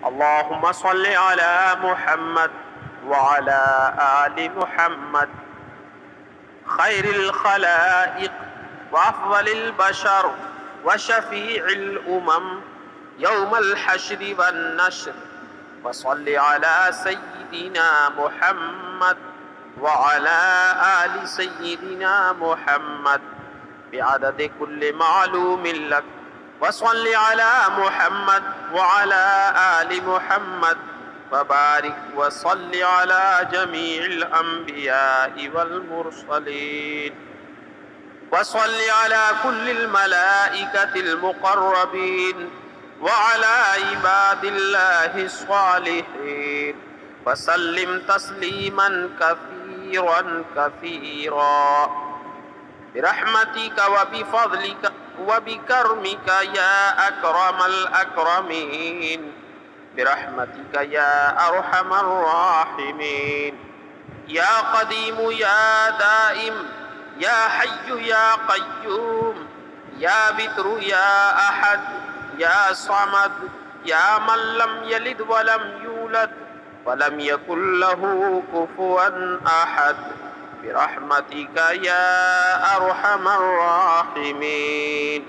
اللهم صل على محمد وعلى آل محمد خير الخلائق وأفضل البشر وشفيع الأمم يوم الحشر والنشر، وصل على سيدنا محمد وعلى آل سيدنا محمد بعدد كل معلوم لك، وصل على محمد وعلى آل محمد وبارك وصل على جميع الأنبياء والمرسلين، وصل على كل الملائكة المقربين وعلى عباد الله الصالحين، وسلم تسليما كثيرا كثيرا برحمتك وبفضلك وبكرمك يا أكرم الأكرمين، برحمتك يا أرحم الراحمين، يا قديم يا دائم يا حي يا قيوم يا بتر يا أحد يا صمد، يا من لم يلد ولم يولد ولم يكن له كفوا أحد، برحمتك يا أرحم الراحمين.